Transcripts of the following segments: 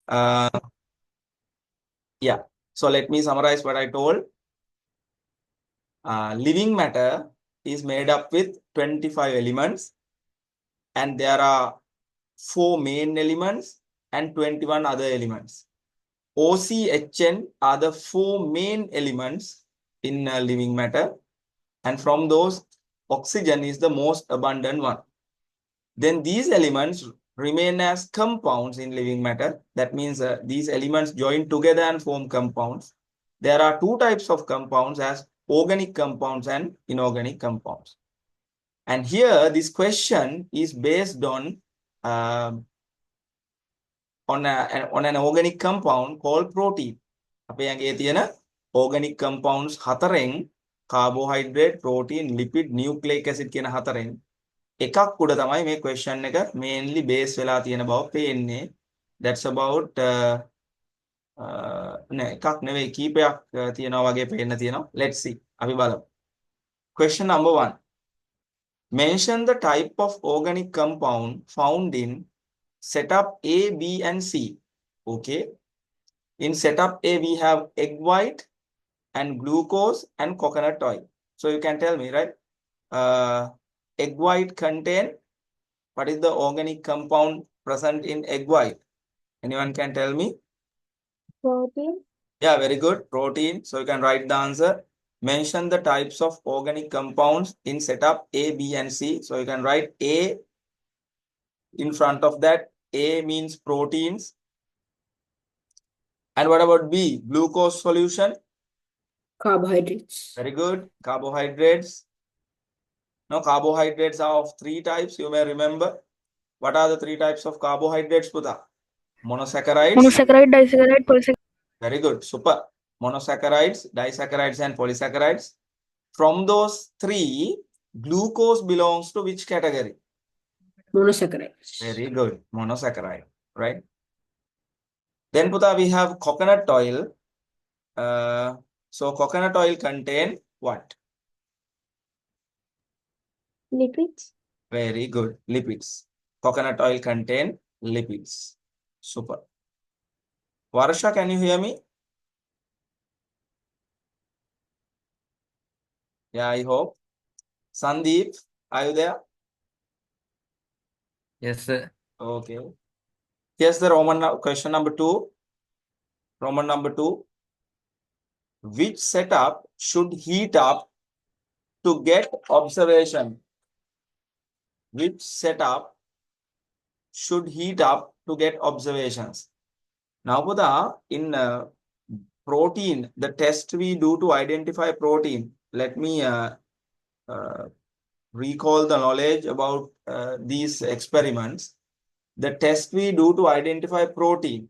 Uh, yeah. So let me summarize what I told. Living matter is made up with 25 elements, and there are 4 main elements and 21 other elements. OCHN are the 4 main elements in living matter, and from those, oxygen is the most abundant one. Then these elements remain as compounds in living matter. That means these elements join together and form compounds. There are 2 types of compounds as organic compounds and inorganic compounds. And here this question is based on an organic compound called protein. අපේ ඇඟේ තියෙන organic compounds හතරෙන් carbohydrate, protein, lipid, nucleic acid කියන හතරෙන් එකක් උඩ තමයි මේ question එක mainly base වෙලා තියෙන බව පේන්නේ. That's about නෑ එකක් නෙවෙයි කීපයක් තියෙනවා වගේ පේන්න තියෙනවා. Let's see. අපි බලමු. Question number 1. Mention the type of organic compound found in setup A, B and C. Okay. In setup A, we have egg white and glucose and coconut oil. So you can tell me, right? Egg white contain, what is the organic compound present in egg white? Anyone can tell me? Protein. Yeah, very good. Protein. So you can write the answer. Mention the types of organic compounds in setup A, B and C. So you can write A in front of that. A means proteins. And what about B? Glucose solution. Carbohydrates. Very good. Carbohydrates. Now, carbohydrates are of 3 types. You may remember. What are the 3 types of carbohydrates, Putha? Monosaccharides. Monosaccharide, disaccharide, polysaccharide. Very good. Super. Monosaccharides, disaccharides, and polysaccharides. From those 3, glucose belongs to which category? Monosaccharides. Very good. Monosaccharide. Right? Then, Putha, we have coconut oil. So, coconut oil contain what? Lipids. Very good. Lipids. Coconut oil contain lipids. Super. Varsha, can you hear me? Yeah, I hope. Sandeep, are you there? Yes, sir. Okay. Here's the question number 2. Roman number 2. Which setup should heat up to get observation? Which setup should heat up to get observations? Now, Buddha, in protein, the test we do to identify protein, let me recall the knowledge about these experiments. The test we do to identify protein,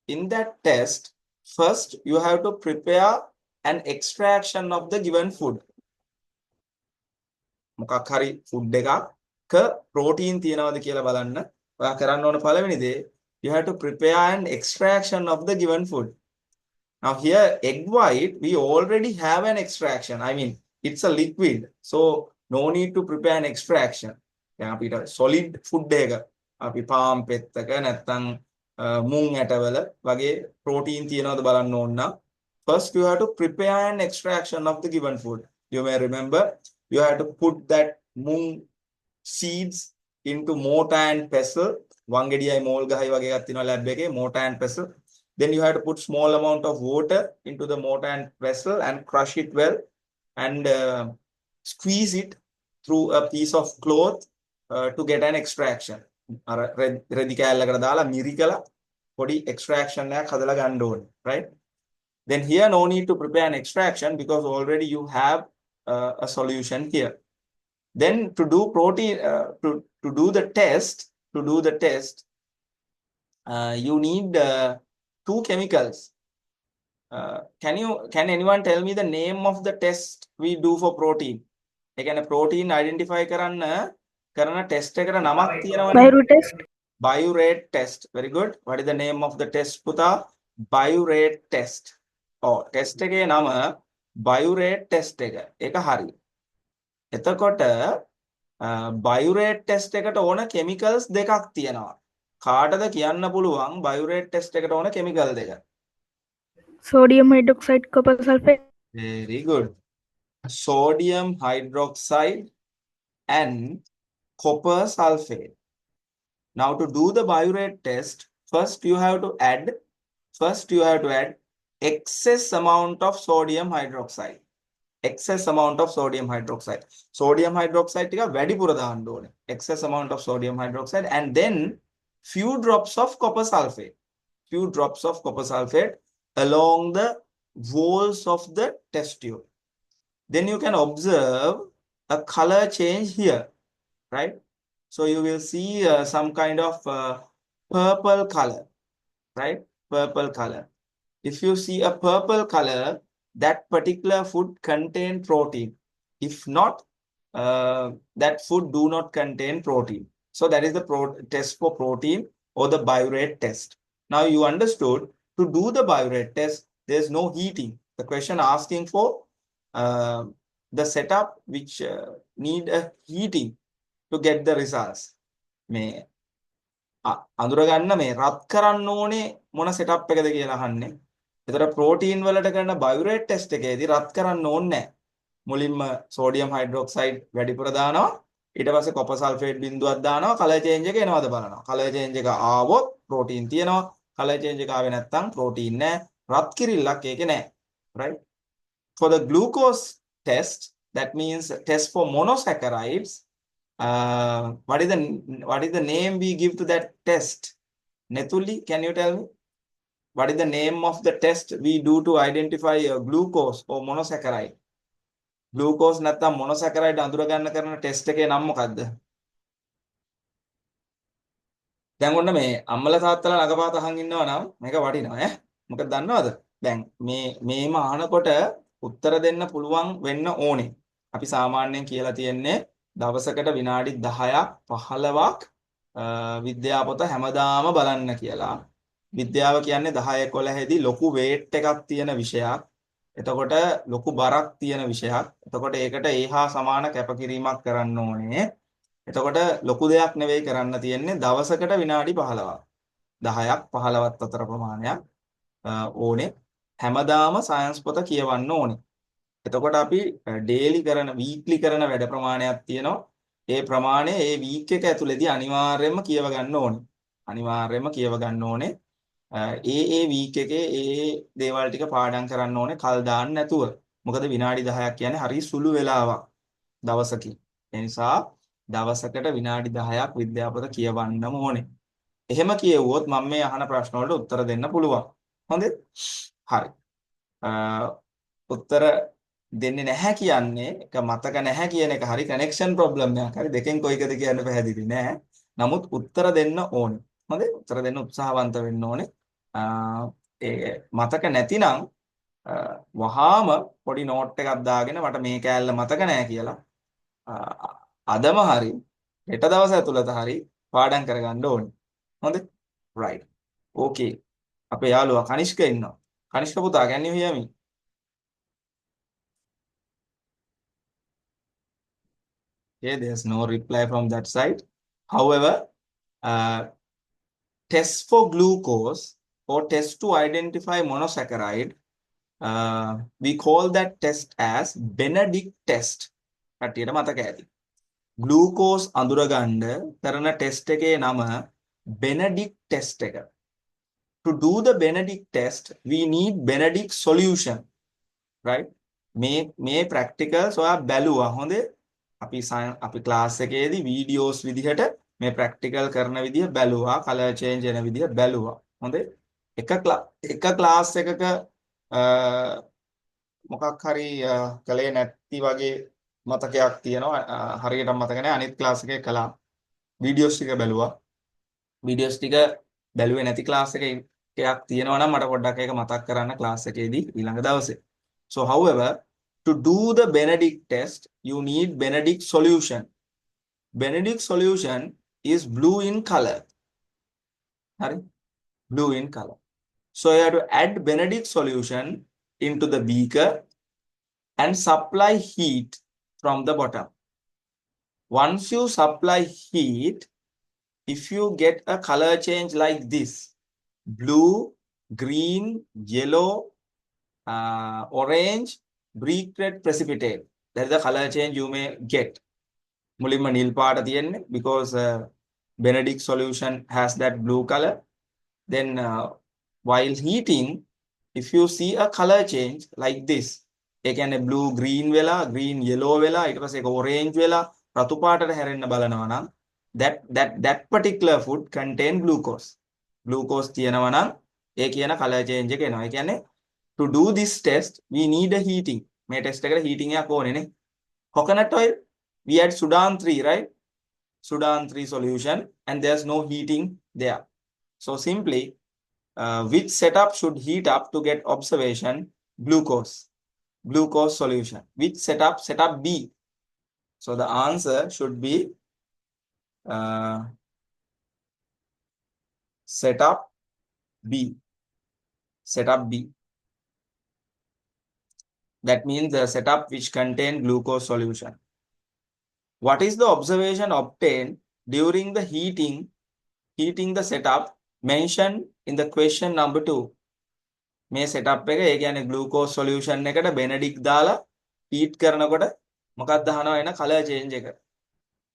in that test, first you have to prepare an extraction of the given food. මොකක් හරි food එකක protein තියනවාද කියලා බලන්න. ඔයා කරන්න ඕන පළවෙනි දේ, you have to prepare an extraction of the given food. Now here, egg white, we already have an extraction. I mean, it's a liquid. So, no need to prepare an extraction. දැන් අපිට solid food එක අපි palm පෙත්තක නැත්නම් මුං ඇටවල වගේ protein තියනවාද බලන්න ඕන නම් first you have to prepare an extraction of the given food. You may remember, you have to put that mung seeds into mortar and pestle. වංගෙඩියයි මෝල් ගහයි වගේ එකක් තියෙනවා lab එකේ, mortar and pestle. Then you have to put small amount of water into the mortar and pestle and crush it well and squeeze it through a piece of cloth to get an extraction. රෙදි කෑල්ලකට දාලා මිරිකලා පොඩි extraction එකක් හදලා ගන්න ඕනේ, right? Then here no need to prepare an extraction because already you have a solution here. Then to do protein to do the test, you need 2 chemicals. Can anyone tell me the name of the test we do for protein? ඒ කියන්නේ protein identify කරන්න කරන test එකට නමක් තියෙනවනේ. Biuret test. Biuret test. Very good. What is the name of the test, Putha? Biuret test. Oh, test එකේ නම biuret test එක. ඒක හරි. එතකොට biuret test එකට ඕන chemicals දෙකක් තියෙනවා. කාටද කියන්න පුළුවන් බයුරේට් ටෙස්ට් එකට ඕන කෙමිකල් දෙක? Sodium hydroxide, copper sulfate. Very good. Sodium hydroxide and copper sulfate. Now to do the biurate test, first you have to add excess amount of sodium hydroxide. Excess amount of sodium hydroxide. Sodium hydroxide ටික වැඩිපුර දාන්න ඕනේ. Excess amount of sodium hydroxide and then few drops of copper sulfate. Few drops of copper sulfate along the walls of the test tube. Then you can observe a color change here, right? So you will see some kind of purple color, right? Purple color. If you see a purple color, that particular food contain protein. If not, that food do not contain protein. So that is the test for protein or the biurate test. Now you understood, to do the biurate test, there's no heating. The question asking for the setup which need a heating to get the results. මේ අඳුරගන්න මේ රත් කරන්න ඕනේ මොන setup එකද කියලා අහන්නේ. ඒතර ප්‍රෝටීන් වලට කරන බයුරේට් ටෙස්ට් එකේදී රත් කරන්න ඕනේ නැහැ. මුලින්ම සෝඩියම් හයිඩ්‍රොක්සයිඩ් වැඩිපුර දානවා. ඊට පස්සේ කොපර් සල්ෆේට් බිඳුවක් දානවා. කලර් චේන්ජ් එක එනවද බලනවා. කලර් චේන්ජ් එක ආවොත් ප්‍රෝටීන් තියෙනවා. කලර් චේන්ජ් එක ආවේ නැත්නම් ප්‍රෝටීන් නැහැ. රත් කිරිල්ලක් ඒකේ නැහැ. Right? For the glucose test, that means test for monosaccharides, what is the name we give to that test? Netuli, can you tell me? What is the name of the test we do to identify glucose or monosaccharide? Glucose නැත්නම් monosaccharide අඳුර ගන්න කරන test එකේ නම මොකද්ද? දැන් ඔන්න මේ අම්මලා තාත්තලා ළඟපාත අහන් ඉන්නවා නම් මේක වටිනවා ඈ. මොකද දන්නවද? දැන් මේම අහනකොට උත්තර දෙන්න පුළුවන් වෙන්න ඕනේ. අපි සාමාන්‍යයෙන් කියලා තියෙන්නේ දවසකට විනාඩි 10ක් 15ක් විද්‍යාපොත හැමදාම බලන්න කියලා. විද්‍යාව කියන්නේ 10 11දී ලොකු weight එකක් තියෙන විෂයක්. එතකොට ලොකු බරක් තියෙන විෂයක්. එතකොට ඒකට ඒහා සමාන කැපකිරීමක් කරන්න ඕනේ. එතකොට ලොකු දෙයක් නෙවෙයි කරන්න තියෙන්නේ දවසකට විනාඩි 15ක්. 10ක් 15ක් අතර ප්‍රමාණයක් ඕනේ. හැමදාම සයන්ස් පොත කියවන්න ඕනේ. එතකොට අපි ඩේලි කරන වීක්ලි කරන වැඩ ප්‍රමාණයක් තියෙනවා. ඒ ප්‍රමාණය ඒ වීක් එක ඇතුළේදී අනිවාර්යයෙන්ම කියව ගන්න ඕනේ. අනිවාර්යයෙන්ම කියව ගන්න ඕනේ. ඒ වීක් එකේ ඒ දේවල් ටික පාඩම් කරන්න ඕනේ කල් දාන්න නැතුව. මොකද විනාඩි 10ක් කියන්නේ හරි සුළු වෙලාවක් දවසකින්. ඒ නිසා දවසකට විනාඩි 10ක් විද්‍යාපොත කියවන්නම ඕනේ. එහෙම කියෙව්වොත් මම මේ අහන ප්‍රශ්න වලට උත්තර දෙන්න පුළුවන්. හොඳද? හරි. උත්තර දෙන්නේ නැහැ කියන්නේ එක මතක නැහැ කියන එක හරි කනෙක්ෂන් ප්‍රොබ්ලම් එකක්. හරි දෙකෙන් කොයිකද කියන්න පැහැදිලි නෑ. නමුත් උත්තර දෙන්න ඕනේ. හොඳේ? උත්තර දෙන්න උත්සාහවන්ත වෙන්න ඕනේ. ඒ මතක නැතිනම් වහාම පොඩි නෝට් එකක් දාගෙන මට මේ කෑල්ල මතක නැහැ කියලා අදම හරි හෙට දවස් ඇතුළත හරි පාඩම් කරගන්න ඕනේ. හොඳේ? right. okay. අපේ යාළුවා කනිෂ්ක ඉන්නවා. කනිෂ්ක පුතා can you hear me? Okay, there's no reply from that side. However, tests for glucose or test to identify monosaccharide, we call that test as Benedict test. කටියට මතක ඇති. glucose අඳුරගන්න කරන ටෙස්ට් එකේ නම Benedict test එක. To do the Benedict test, we need Benedict solution, right? මේ practicals ඔයා බැලුවා හොඳේ? අපි ක්ලාස් එකේදී වීඩියෝස් විදිහට මේ ප්‍රැක්ටිකල් කරන විදිහ බැලුවා, කලර් චේන්ජ් වෙන විදිහ බැලුවා. හොඳේ? එක ක්ලාස් එකක මොකක් හරි කලේ නැති වගේ මතකයක් තියෙනවා. හරියට මතක නැහැ. අනිත් ක්ලාස් එකේ කළා. වීඩියෝස් ටික බැලුවා. වීඩියෝස් ටික බැලුවේ නැති ක්ලාස් එකක් තියෙනවා නම් මට පොඩ්ඩක් ඒක මතක් කරන්න ක්ලාස් එකේදී ඊළඟ දවසේ. So however, to do the Benedict test, you need Benedict solution. Benedict solution is blue in color. Right? Blue in color. So you have to add Benedict solution into the beaker and supply heat from the bottom. Once you supply heat, if you get a color change like this, blue, green, yellow, orange, brick red precipitate. That is the color change you may get. මුලින්ම නිල් පාට තියෙන්නේ because Benedict solution has that blue color. Then while heating, if you see a color change like this, ඒ කියන්නේ blue green වෙලා green yellow වෙලා ඊට පස්සේ ඒක orange වෙලා රතු පාටට හැරෙන්න බලනවා නම් that particular food contain glucose. Glucose තියෙනවා නම් ඒ කියන color change එක එනවා. ඒ කියන්නේ to do this test we need a heating. මේ test එකට heating එකක් ඕනේ නේ. Coconut oil, we had Sudan 3, right? Sudan 3 solution, and there's no heating there. So simply, which setup should heat up to get observation? Glucose solution. Which setup? Setup B. So the answer should be setup B. Setup B. That means the setup which contain glucose solution. What is the observation obtained during the heating the setup mentioned in the question number 2? මේ setup එක ඒ කියන්නේ glucose solution එකට Benedict දාලා heat කරනකොට මොකක්ද අහනවා එන color change එක.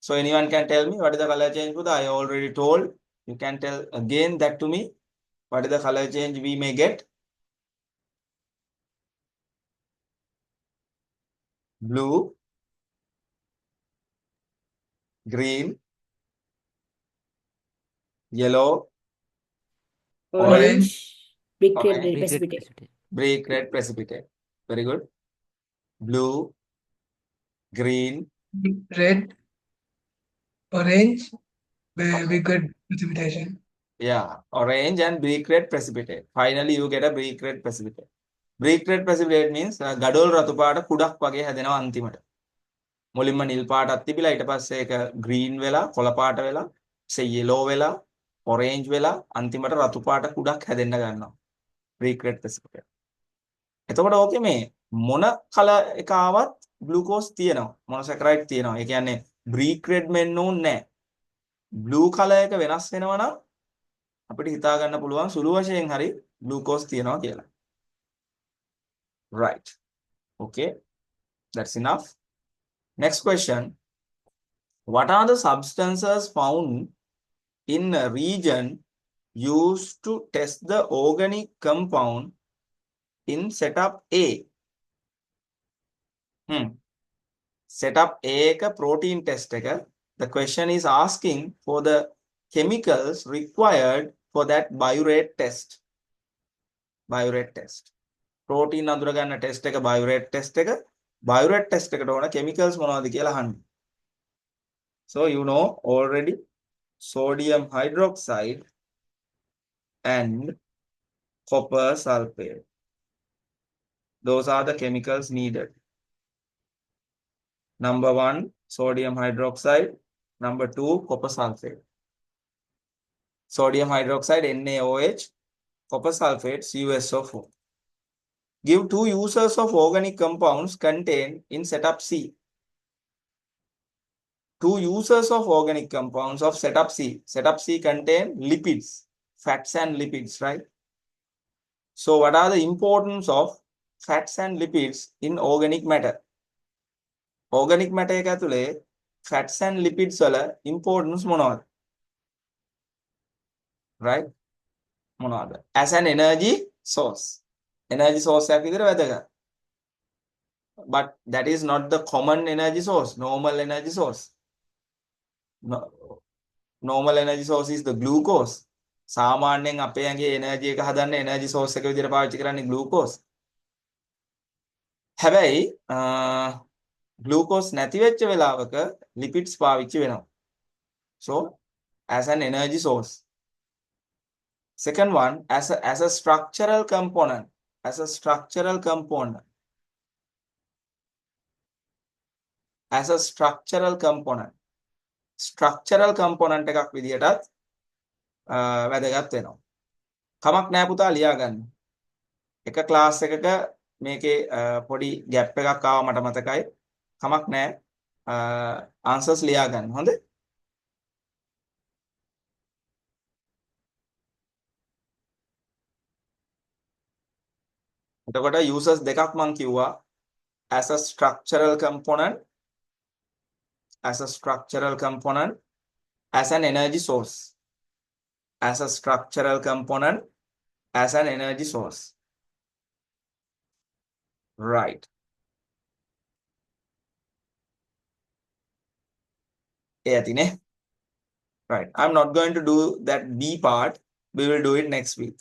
So anyone can tell me what is the color change? I already told. You can tell again that to me. What is the color change we may get? Blue, green, yellow, Orange, big Okay. red precipitate. brick red precipitate. Very good. Blue, green, Red, orange, big red precipitation. yeah, orange and brick red precipitate. Finally, you get a brick red precipitate. Brick red precipitate means gadol රතු පාට කුඩක් වගේ හැදෙනවා අන්තිමට. මුලින්ම නිල් පාටක් තිබිලා ඊට පස්සේ ඒක green වෙලා කොළ පාට වෙලා ඊසේ yellow වෙලා orange වෙලා අන්තිමට රතු පාට කුඩක් හැදෙන්න ගන්නවා. Brick red precipitate. එතකොට ඕකේ මේ මොන කලර් එක ආවත් ග්ලූකෝස් තියෙනවා. මොනොසැකරයිඩ් තියෙනවා. ඒ කියන්නේ brick red මෙන්න ඕනේ නැහැ. blue color එක වෙනස් වෙනවා නම් අපිට හිතා ගන්න පුළුවන් සුළු වශයෙන් හරි ග්ලූකෝස් තියෙනවා කියලා. Right. Okay. That's enough. Next question. What are the substances found in a region used to test the organic compound in setup A? Setup A එක protein test එක. The question is asking for the chemicals required for that biurate test. Biurate test. Protein අඳුර ගන්න test එක biurate test එක. Biurate test එකට ඕන chemicals මොනවද කියලා අහන්න. So you know already sodium hydroxide and copper sulfate. Those are the chemicals needed. Number 1, sodium hydroxide. Number 2, copper sulfate. Sodium hydroxide, NaOH. Copper sulfate, CuSO4. Give 2 uses of organic compounds contained in setup C. 2 uses of organic compounds of setup C. Setup C contain lipids, fats and lipids, right? So what are the importance of fats and lipids in organic matter? Organic matter එක ඇතුලේ fats and lipids වල importance මොනවද? Right? මොනවද? As an energy source. Energy source එකක් විදිහට වැදගත්. But that is not the common energy source, normal energy source. No, normal energy source is the glucose. සාමාන්‍යයෙන් අපේ ඇඟේ energy එක හදන්න energy source එක විදිහට පාවිච්චි කරන්නේ glucose. හැබැයි glucose නැති වෙච්ච වෙලාවක lipids පාවිච්චි වෙනවා. So as an energy source. Second one, as a structural component. As a structural component. As a structural component. Structural component එකක් විදිහටත් වැදගත් වෙනවා. කමක් නැහැ පුතා ලියා ගන්න. එක ක්ලාස් එකක මේකේ පොඩි ગેප් එකක් ආවා මට මතකයි. කමක් නැහැ. answers ලියා ගන්න. හොඳයි. එතකොට uses දෙකක් මං කිව්වා as a structural component, as a structural component, as an energy source, as a structural component, as an energy source. Right. ඒ ඇතිනේ. Right. I'm not going to do that B part. We will do it next week.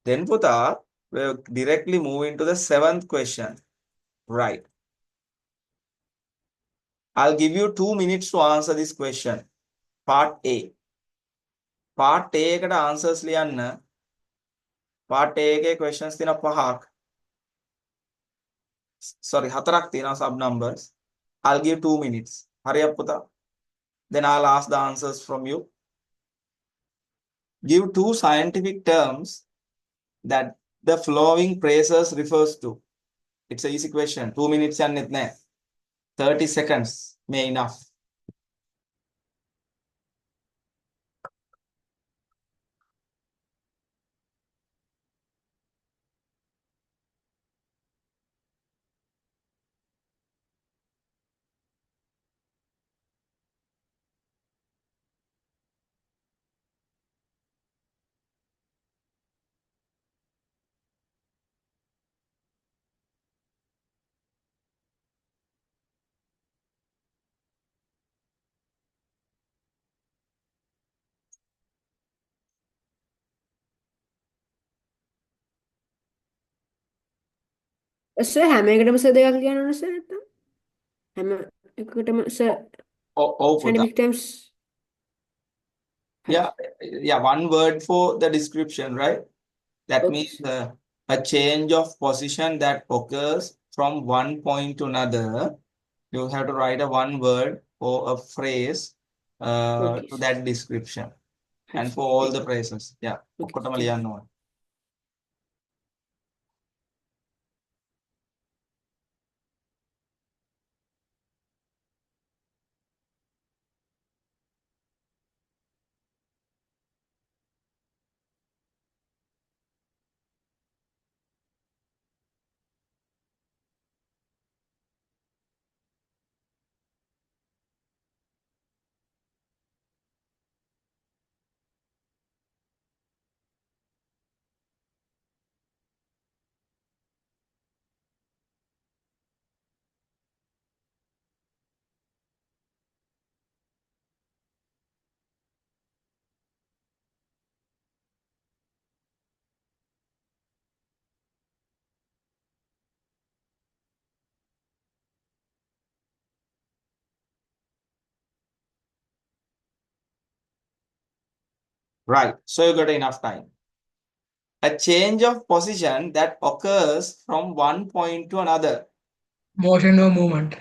Then Puta, we'll directly move into the 7th question. Right. I'll give you 2 minutes to answer this question. Part A. Part A එකට answers ලියන්න. Part A එකේ questions තියෙනවා 5ක්. Sorry, 4ක් තියෙනවා sub numbers. I'll give 2 minutes. හරියක් පුතා. Then I'll ask the answers from you. Give 2 scientific terms that the flowing phrases refers to. It's an easy question. 2 minutes යන්නෙත් නැහැ. 30 seconds may enough. සර් හැම එකටම sir දෙකක් ලියන්න ඕන sir නැත්තම් හැම එකකටම sir Oh, puta. scientific terms Yeah, yeah, one word for the description, right? That Okay. means a change of position that occurs from one point to another. You have to write a one word or a phrase Okay. to that description. And for all the phrases. Yeah. Okay, ඔක්කොටම thank you. ලියන්න ඕන. Right. So you got enough time. A change of position that occurs from one point to another. Motion or movement.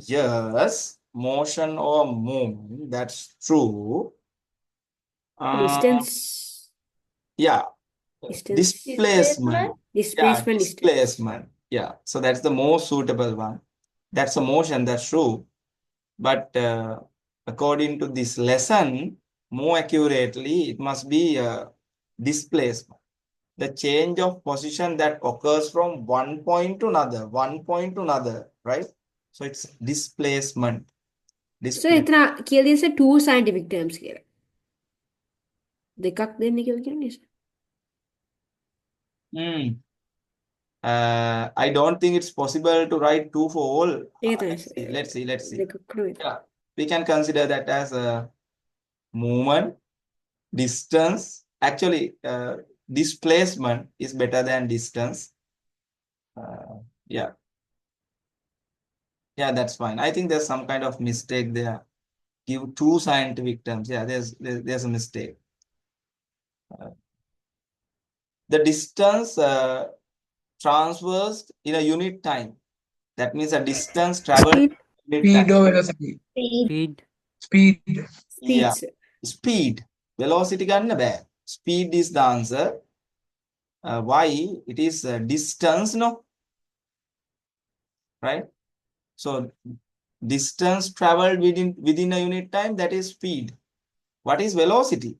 Yes, motion or movement, that's true. distance Yeah, distance displacement. displacement distance Displacement. Yeah, so that's the most suitable one. That's a motion, that's true. But according to this lesson, more accurately, it must be displacement. The change of position that occurs from one point to another, right? So it's displacement. so එතන කියලා තියෙන්නේ sir two scientific terms කියලා දෙකක් දෙන්න කියලා කියන්නේ sir I don't think it's possible to write 2 for all. ඒක තමයි sir Let's see. දෙකක් නෙවෙයි Yeah, we can consider that as a movement, distance. Actually, displacement is better than distance. Yeah. Yeah, that's fine. I think there's some kind of mistake there. Give 2 scientific terms. Yeah, there's a mistake. The distance transversed in a unit time. That means a distance traveled in unit Speed time. or velocity. speed Speed. speed Yeah. sir. Speed. Velocity ganna bad. Speed is the answer. Why? It is distance, no? Right? So distance traveled within a unit time, that is speed. What is velocity?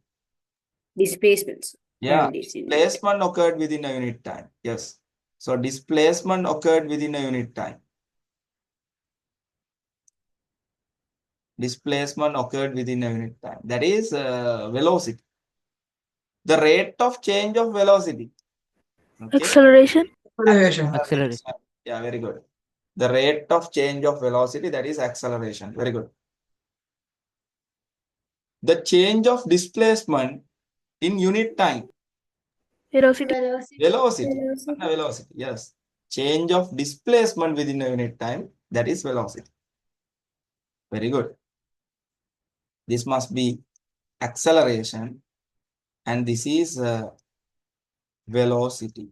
displacements Yeah, and this is negative. displacement occurred within a unit time. Yes. So displacement occurred within a unit time. Displacement occurred within a unit time. That is velocity. The rate of change of velocity. Okay. Acceleration. Acceleration. Acceleration. Yeah, very good. The rate of change of velocity, that is acceleration. Very good. The change of displacement in unit time. Velocity. Velocity. Velocity. Yes. Change of displacement within a unit time, that is velocity. Very good. This must be acceleration, and this is velocity.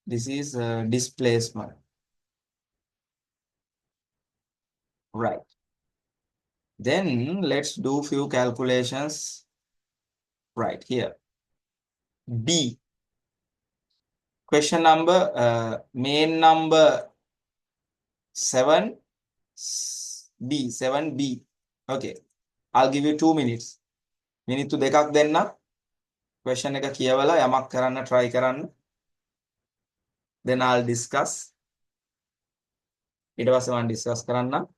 This is displacement. Right. Then let's do few calculations right here. B. Question number, main number 7B. 7B. Okay. I'll give you 2 minutes. මිනිත්තු දෙකක් දෙන්න. Question එක කියවලා යමක් කරන්න try කරන්න. Then I'll discuss. ඊට පස්සේ මම discuss කරන්න.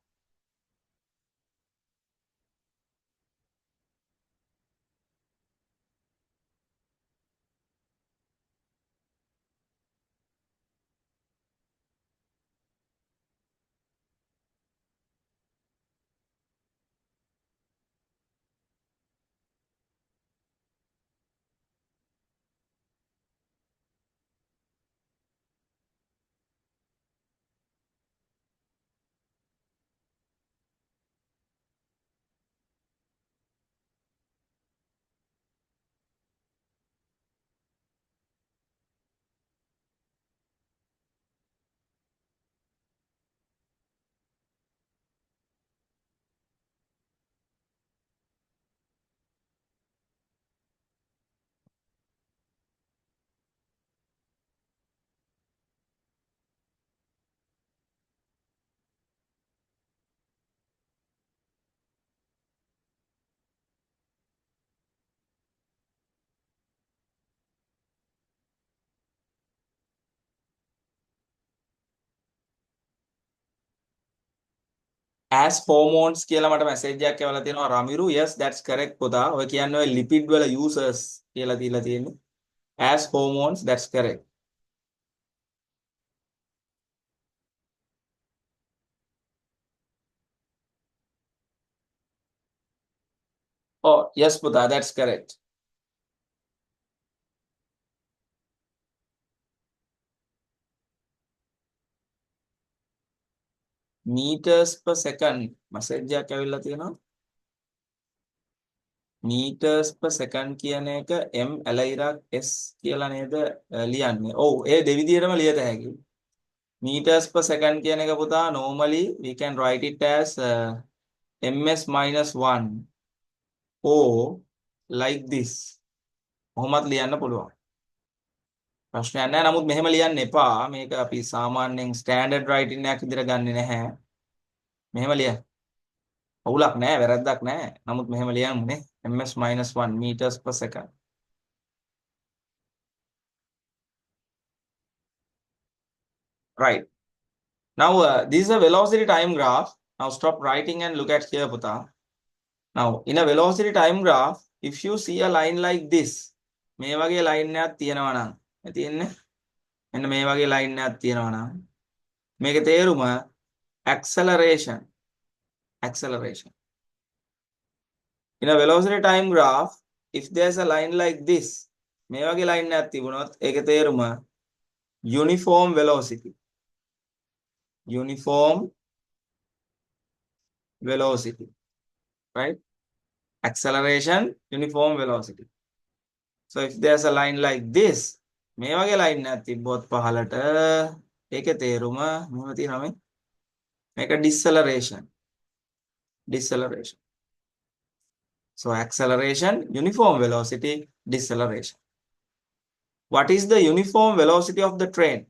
as hormones කියලා මට message එකක් එවලා තියෙනවා රමිරු. Yes, that's correct පුතා. ඔය කියන්නේ ඔය lipid වල users කියලා දීලා තියෙන්නේ. As hormones, that's correct. Oh, yes පුතා, that's correct. Meters per second message එකක් ඇවිල්ලා තියෙනවා. Meters per second කියන එක m ඇලයිරක් s කියලා නේද ලියන්නේ. ඔව්, ඒ දෙවිදියටම ලියත හැකියි. Meters per second කියන එක පුතා normally we can write it as ms minus 1 or like this. කොහොමත් ලියන්න පුළුවන්. ප්‍රශ්නයක් නැහැ. නමුත් මෙහෙම ලියන්න එපා. මේක අපි සාමාන්‍යයෙන් standard writing එකක් විදිහට ගන්නෙ නැහැ. මෙහෙම ලියන්න. අවුලක් නැහැ, වැරද්දක් නැහැ. නමුත් මෙහෙම ලියන්නේ ms minus 1 meters per second. Right. Now, this is a velocity time graph. Now, stop writing and look at here, Puta. Now, in a velocity time graph, if you see a line like this, මේ වගේ line එකක් තියෙනවා නම්, තියෙන්නේ මෙන්න මේ වගේ line එකක් තියෙනවා නම්, මේකේ තේරුම acceleration. Acceleration. In a velocity time graph, if there's a line like this, මේ වගේ line එකක් තිබුණොත් ඒකේ තේරුම uniform velocity. Uniform velocity, right? Acceleration, uniform velocity. So if there's a line like this, මේ වගේ line එකක් තිබ්බොත් පහළට ඒකේ තේරුම මොනවද තියෙනවද? මේක deceleration. Deceleration. So acceleration, uniform velocity, deceleration. What is the uniform velocity of the train?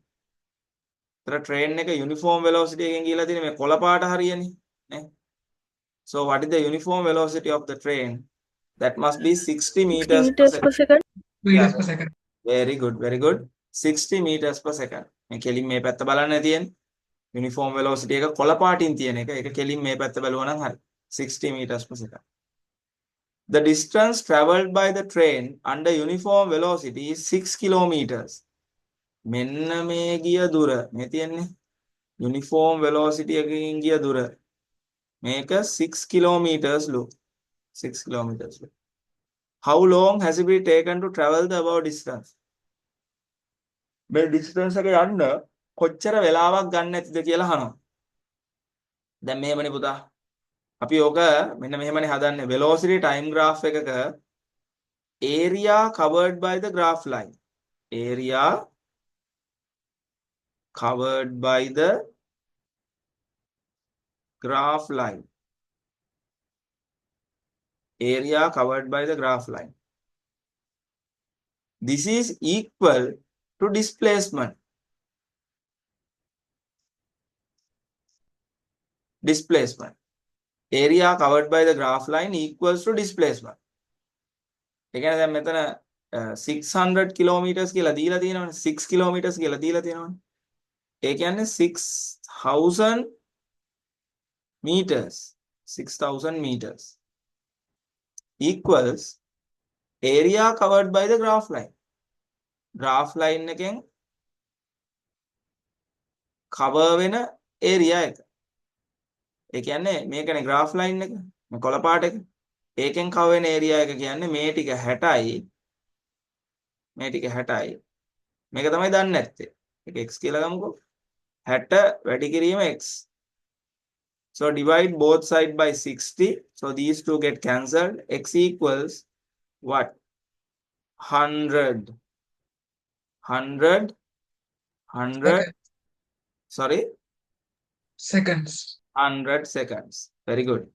The train එක uniform velocity එකෙන් ගිහලා තියෙන්නේ මේ කොළ පාට හරියනේ නේ. So what is the uniform velocity of the train? That must be 60 60 meters per meters per second. second. meters Yeah, per second. very good, very good. 60 meters per second. මේ කෙලින් මේ පැත්ත බලන්න තියෙන්නේ. Uniform velocity එක කොළ පාටින් තියෙන එක. ඒක කෙලින් මේ පැත්ත බැලුවා නම් හරි. 60 meters per second. The distance traveled by the train under uniform velocity is 6 kilometers. මෙන්න මේ ගිය දුර මේ තියෙන්නේ uniform velocity එකකින් ගිය දුර. මේක 6 kilometers ලු. 6 kilometers ලු. How long has it been taken to travel the above distance? මේ distance එක යන්න කොච්චර වෙලාවක් ගන්න ඇතිද කියලා අහනවා. දැන් මෙහෙමනේ පුතා. අපි ඕක මෙන්න මෙහෙමනේ හදන්නේ. velocity time graph එකක area covered by the graph line. Area covered by the graph line. Area covered by the graph line. This is equal to displacement. Displacement. Area covered by the graph line equals to displacement. ඒ කියන්නේ දැන් මෙතන 600 kilometers කියලා දීලා තියෙනවනේ. 6 kilometers කියලා දීලා තියෙනවනේ. ඒ කියන්නේ 6000 meters. 6000 meters equals area covered by the graph line. Graph line එකෙන් cover වෙන area එක. ඒ කියන්නේ මේකනේ graph line එක. මේ කොළ පාට එක. ඒකෙන් cover වෙන area එක කියන්නේ මේ ටික 60යි. මේ ටික 60යි. මේක තමයි දන්නේ නැත්තේ. ඒක x කියලා ගමුකෝ. 60 වැඩි කිරීම x. So divide both side by 60. So these two get cancelled. X equals what? 100. 100. 100. Second. Sorry. Seconds. 100 seconds. Very good.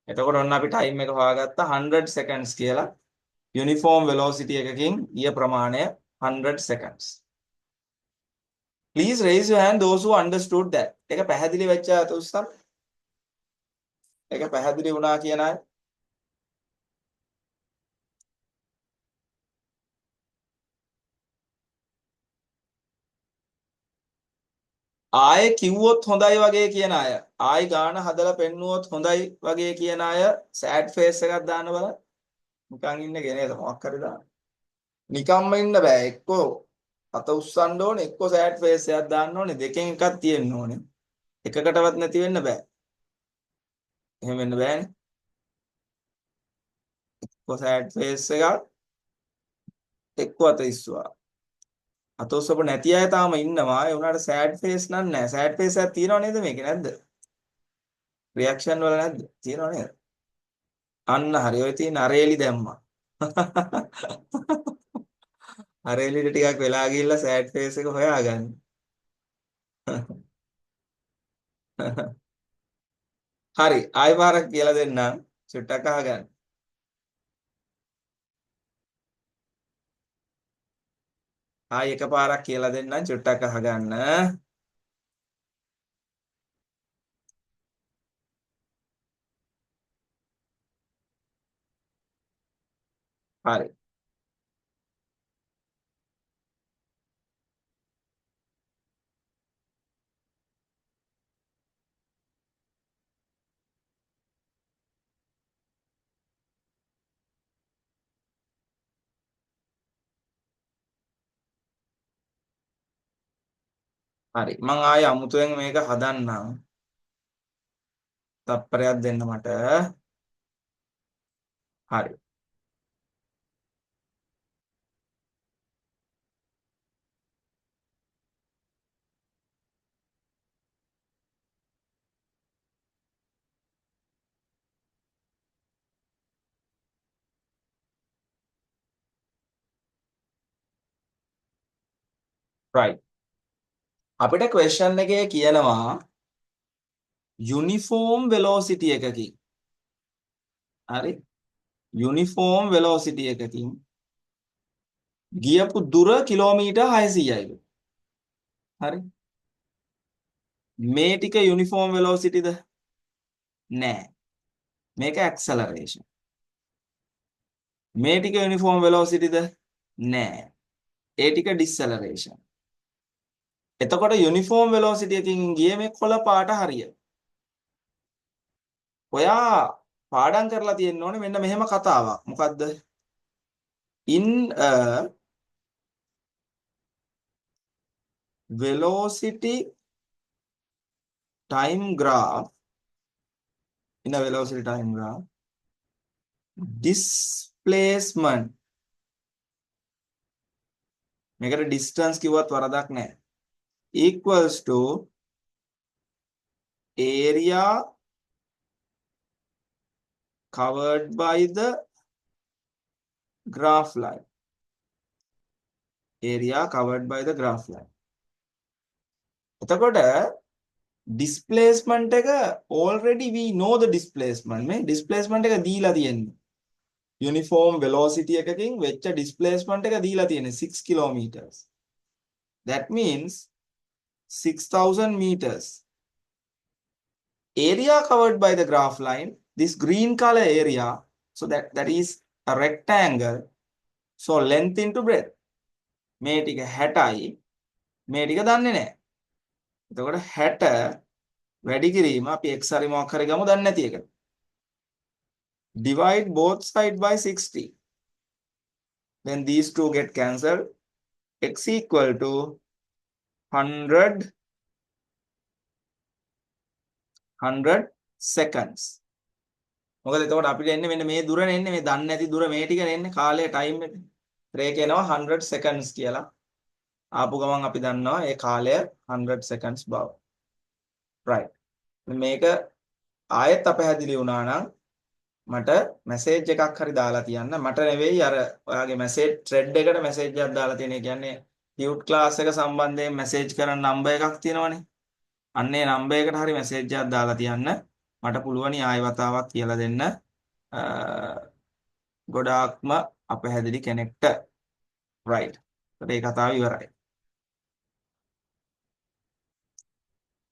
එතකොට ඔන්න අපි time එක හොයාගත්ත 100 seconds කියලා. Uniform velocity එකකින් ගිය ප්‍රමාණය 100 seconds. Please raise your hand those who understood that. ඒක පැහැදිලි වෙච්ච අය උස්සන්න. ඒක පැහැදිලි වුණා කියන අය. ආයෙ කිව්වොත් හොඳයි වගේ කියන අය. ආයෙ ගාන හදලා පෙන්නුවොත් හොඳයි වගේ කියන අය sad face එකක් දාන්න බලන්න. නිකන් ඉන්නේ නේද මොකක් හරි දාන්න. නිකම්ම ඉන්න බෑ. එක්කෝ අත උස්සන්න ඕනේ, එක්කෝ sad face එකක් දාන්න ඕනේ. දෙකෙන් එකක් තියෙන්න ඕනේ. එකකටවත් නැති වෙන්න බෑ. එහෙම වෙන්න බෑනේ. එක්කෝ sad face එකක්, එක්කෝ අත ඉස්සුවා. අත උස්සපු නැති අය තාම ඉන්නවා. ඒ උනාට sad face නම් නැහැ. sad face එකක් තියෙනව නේද මේකේ නැද්ද? රියැක්ෂන් වල නැද්ද? තියෙනව නේද? අන්න හරි. ඔය තියෙන අරේලි දැම්මා. අරේලිට ටිකක් වෙලා ගිහිල්ලා sad face එක හොයාගන්න. හරි. ආයෙ පාරක් කියලා දෙන්නම්. චුට්ටක් අහගන්න. ආයෙ එකපාරක් කියලා දෙන්නම්. චුට්ටක් අහගන්න. හරි. හරි. මම ආයෙ අමුතුවෙන් මේක හදන්නම්. තප්පරයක් දෙන්න මට. හරි. right. අපිට question එකේ කියනවා uniform velocity එකකින්. හරි. uniform velocity එකකින් ගියපු දුර කිලෝමීටර් 600යි. හරි. මේ ටික uniform velocity ද? නෑ. මේක acceleration. මේ ටික යුනිෆෝම් වෙලොසිටිද? නෑ. ඒ ටික ඩිසැලරේෂන්. එතකොට යුනිෆෝම් වෙලොසිටි එකකින් ගියේ මේ කොළ පාට හරිය. ඔයා පාඩම් කරලා තියෙන්න ඕනේ මෙන්න මෙහෙම කතාවක්. මොකද්ද? In a velocity time graph, in a velocity time graph, displacement, මේකට distance කිව්වත් වරදක් නැහැ, equals to area covered by the graph line. Area covered by the graph line. එතකොට displacement එක already we know the displacement. මේ displacement එක දීලා තියෙන්නේ. Uniform velocity එකකින් වෙච්ච displacement එක දීලා තියෙන්නේ 6 kilometers. That means 6000 meters. Area covered by the graph line, this green color area, so that is a rectangle. So length into breadth. මේ ටික 60යි. මේ ටික දන්නේ නැහැ. එතකොට 60 වැඩි කිරීම අපි x හරි මොකක් හරි ගමු දන්නේ නැති එක. Divide both sides by 60. Then these two get cancelled. X equal to 100 seconds. මොකද එතකොට අපිට එන්නේ මෙන්න මේ දුරනේ එන්නේ, මේ දන්නේ නැති දුර මේ ටිකනේ එන්නේ කාලය ටයිම් එක. ඒක එනවා 100 seconds කියලා. ආපු ගමන් අපි දන්නවා ඒ කාලය 100 seconds බව. right. මේක ආයෙත් අපහැදිලි වුණා නම් මට මැසේජ් එකක් හරි දාලා තියන්න. මට නෙවෙයි අර ඔයාගේ මැසේජ් ත්‍රෙඩ් එකට මැසේජ් එකක් දාලා තියෙන. ඒ කියන්නේ ටියුට් ක්ලාස් එක සම්බන්ධයෙන් මැසේජ් කරන නම්බර් එකක් තියෙනවනේ. අන්න ඒ නම්බර් එකට හරි මැසේජ් එකක් දාලා තියන්න. මට පුළුවන් ආයෙ වතාවක් කියලා දෙන්න. ගොඩාක්ම අපහැදිලි කෙනෙක්ට. right. ඒ කතාව ඉවරයි.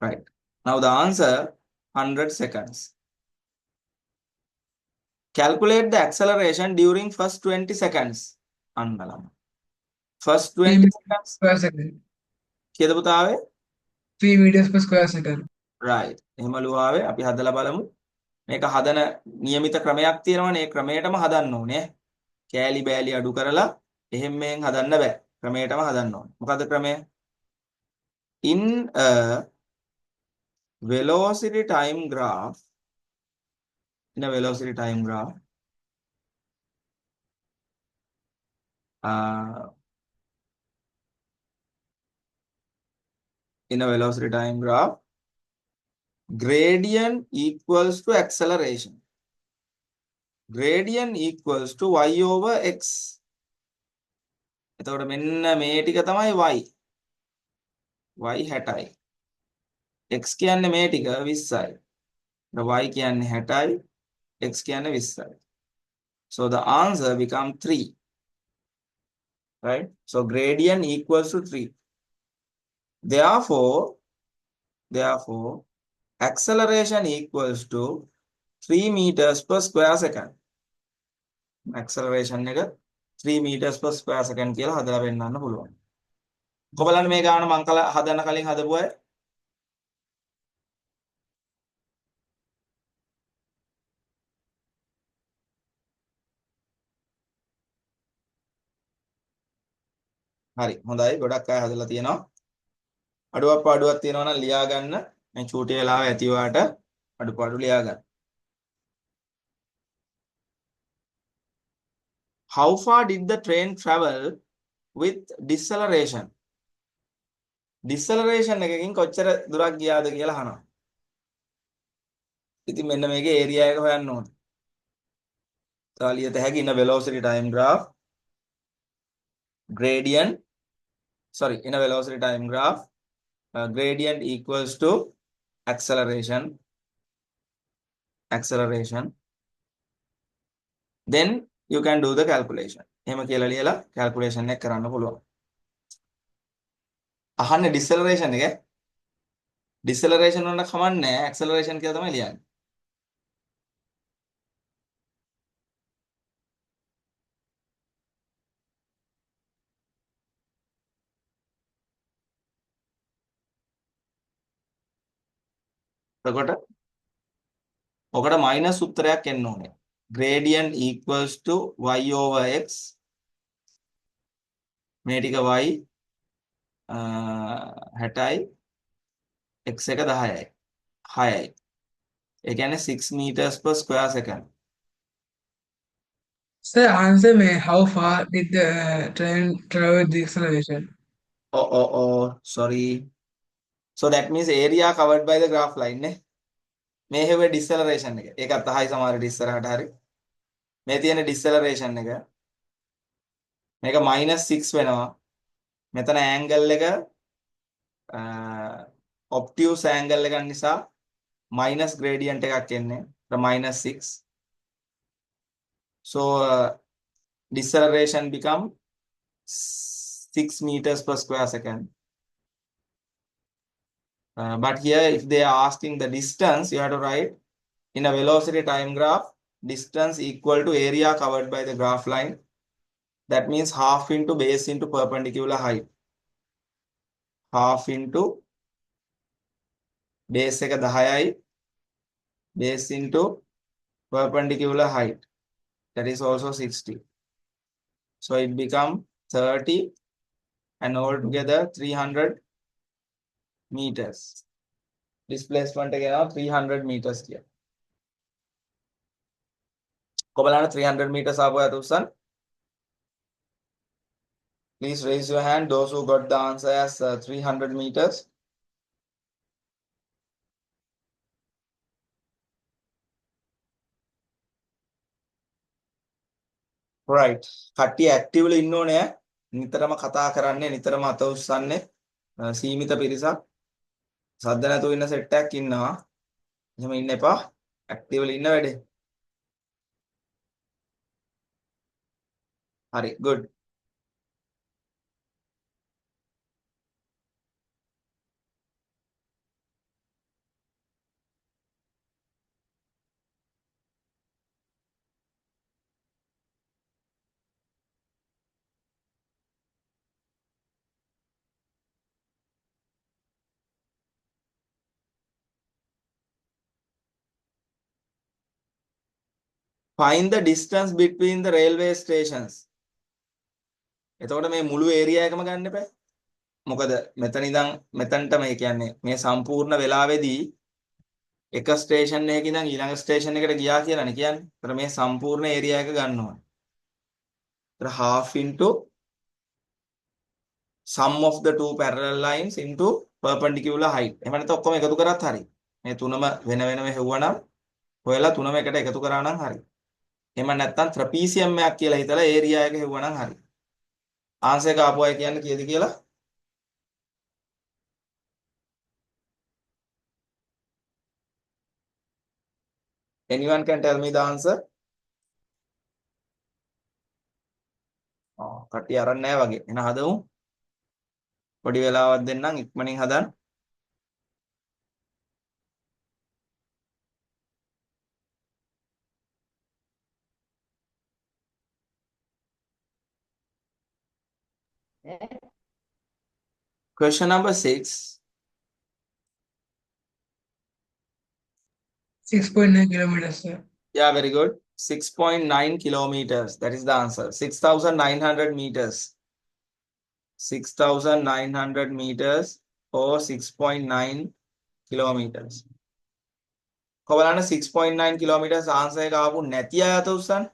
right. Now the answer 100 seconds. Calculate the acceleration during first 20 seconds. අන්නලම. First 20 seconds. square second. කීයද පුතාවේ? 3 meters per square second. right. එහෙම ලුවාවේ අපි හදලා බලමු. මේක හදන નિયમિત ක්‍රමයක් තියෙනවනේ. ඒ ක්‍රමයටම හදන්න ඕනේ. කෑලි බෑලි අඩු කරලා එහෙම මෙහෙන් හදන්න බෑ. ක්‍රමයටම හදන්න ඕනේ. මොකද්ද ක්‍රමය? In a velocity time graph, in a velocity time graph, in a velocity time graph, gradient equals to acceleration. Gradient equals to y over x. එතකොට මෙන්න මේ ටික තමයි y. y 60යි. x කියන්නේ මේ ටික 20යි. y කියන්නේ 60යි. x කියන්නේ 20යි. So the answer become 3. Right? So gradient equals to 3. Therefore, acceleration equals to 3 meters per square second. Acceleration එක 3 meters per square second කියලා හදලා පෙන්නන්න පුළුවන්. කොහොමද මේ ගාන මං හදන්න කලින් හදපු අය? හරි හොඳයි ගොඩක් අය හදලා තියෙනවා. අඩුවක් පාඩුවක් තියෙනවා නම් ලියා ගන්න. මේ චූටි වෙලාව ඇති වාට අඩුපාඩු ලියා ගන්න. How far did the train travel with deceleration? Deceleration එකකින් කොච්චර දුරක් ගියාද කියලා අහනවා. ඉතින් මෙන්න මේකේ ඒරියා එක හොයන්න ඕනේ. තාලියට හැකි in a velocity time graph gradient in a velocity time graph gradient equals to acceleration then you can do the calculation. එහෙම කියලා ලියලා calculation එක කරන්න පුළුවන්. අහන්නේ deceleration එක. deceleration වල කමන්නේ acceleration කියලා තමයි ලියන්නේ. එතකොට ඔකට මයිනස් උත්තරයක් එන්න ඕනේ. gradient equals to y over x මේ ටික y 60යි x එක 10යි 6යි. ඒ කියන්නේ 6 meters per square second. Sir, answer me. How far did the train travel the acceleration? Oh, sorry. So that means area covered by the graph line නේ. මේ හැවේ deceleration එක. ඒකත් 10යි සමහරට ඉස්සරහට හරි. මේ තියෙන deceleration එක. මේක -6 වෙනවා. මෙතන angle එක obtuse angle එකක් නිසා minus gradient එකක් එන්නේ. -6. So deceleration become 6 meters per square second. But here, if they are asking the distance, you have to write in a velocity time graph, distance equal to area covered by the graph line. That means half into base into perpendicular height. Half into base එක 10යි base into perpendicular height. That is also 60. So it become 30 and altogether 300 meters. Displacement again 300 meters here. කොබලන්න 300 meters ආපුවා තුස්සන්. Please raise your hand those who got the answer as 300 meters. Right. කට්ටිය actively ඉන්න ඕනේ. නිතරම කතා කරන්නේ නිතරම අත උස්සන්නේ සීමිත පිරිසක්. සද්ද නැතුව ඉන්න සෙට් එකක් ඉන්නවා. එහෙම ඉන්න එපා. actively ඉන්න වැඩේ. හරි good. Find the distance between the railway stations. එතකොට මේ මුළු ඒරියා එකම ගන්න එපා. මොකද මෙතන ඉඳන් මෙතනට මේ කියන්නේ මේ සම්පූර්ණ වෙලාවේදී එක ස්ටේෂන් එකක ඉඳන් ඊළඟ ස්ටේෂන් එකට ගියා කියලානේ කියන්නේ. ඒතර මේ සම්පූර්ණ ඒරියා එක ගන්න ඕනේ. ඒතර half into sum of the two parallel lines into perpendicular height. එහෙම නැත්නම් ඔක්කොම එකතු කරත් හරි. මේ තුනම වෙන වෙනම හෙව්වනම් ඔයාලා තුනම එකට එකතු කරා නම් හරි. එහෙම නැත්නම් trapezium එකක් කියලා හිතලා ඒරියා එක හෙව්වනම් හරි. ආන්සර් එක ආපු අය කියන්න කීයද කියලා? Anyone can tell me the answer? කට්ටිය අරන් නැහැ වගේ. එන හදමු. පොඩි වෙලාවක් දෙන්නම් ඉක්මනින් හදන්න. Question number 6. 6.9 kilometers, sir. Yeah, very good. 6.9 kilometers. That is the answer. 6,900 meters. 6,900 meters or 6.9 kilometers. කොබලන්න 6.9 kilometers answer එක ආපු නැති අය අත උස්සන්න.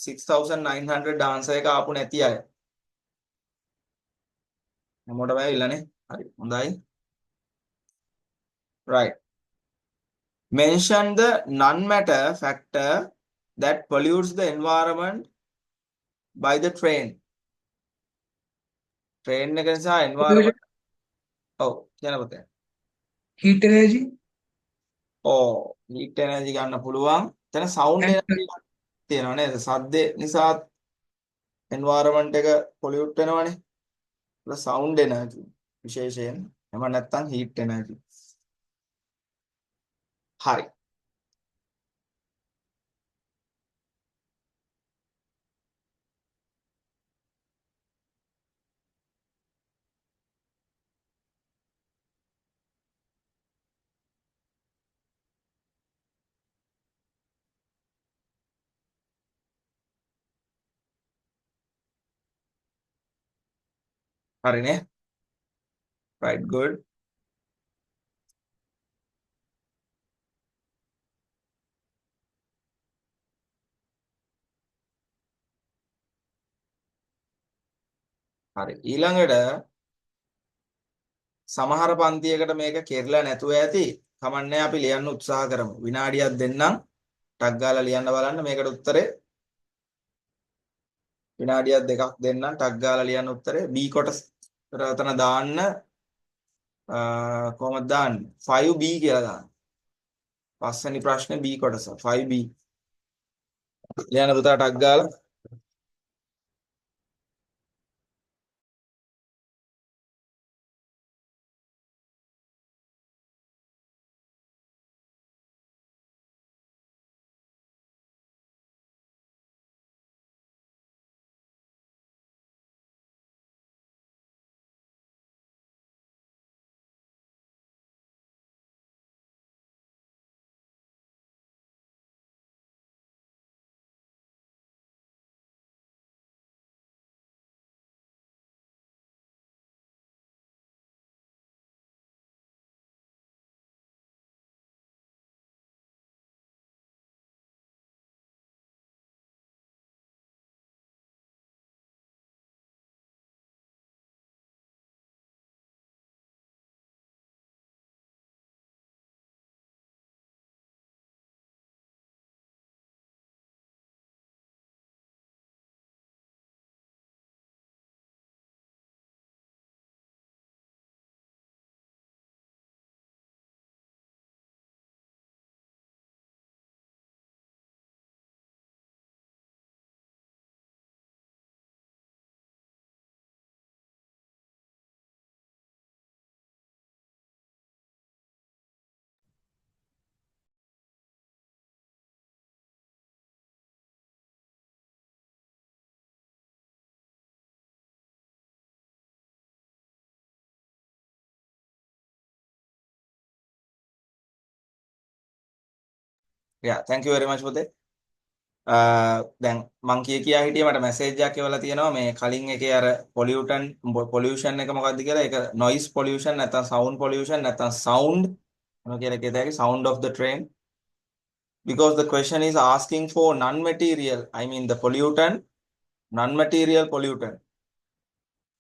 6,900 answer එක ආපු නැති අය. හැමෝටම ඇවිල්ලානේ. හරි. හොඳයි. Right. Mention the non-matter factor that pollutes the environment by the train. Train එක නිසා environment. ඔව් කියන පුතේ. Heat energy ඔව් heat energy ගන්න පුළුවන්. එතන sound and energy තියෙනවා නේද? සද්දේ නිසා environment එක pollute වෙනවනේ. ඒක sound energy විශේෂයෙන්. එහෙම නැත්නම් heat energy. හරි. හරිනේ. right, good. හරි. ඊළඟට සමහර පන්තියකට මේක කෙරලා නැතුව ඇති. කමන්නේ අපි ලියන්න උත්සාහ කරමු. විනාඩියක් දෙන්නම්. ටක් ගාලා ලියන්න බලන්න මේකට උත්තරේ. විනාඩියක් දෙකක් දෙන්නම්. ටක් ගාලා ලියන්න උත්තරේ. B කොටස රතන දාන්න කොහොමද දාන්නේ? 5B කියලා දාන්න. පස්වෙනි ප්‍රශ්නේ B කොටස 5B. ලියන්න පුතා ටක් ගාලා. Yeah, thank you very much පුතේ. දැන් මං කියා හිටියේ මට මැසේජ් එකක් එවලා තියෙනවා මේ කලින් එකේ අර පොලියුෂන් එක මොකක්ද කියලා. ඒක noise pollution නැත්නම් sound pollution නැත්නම් sound මොන කියලා කියද හැකි sound of the train, because the question is asking for non-material, I mean the pollutant, non-material pollutant.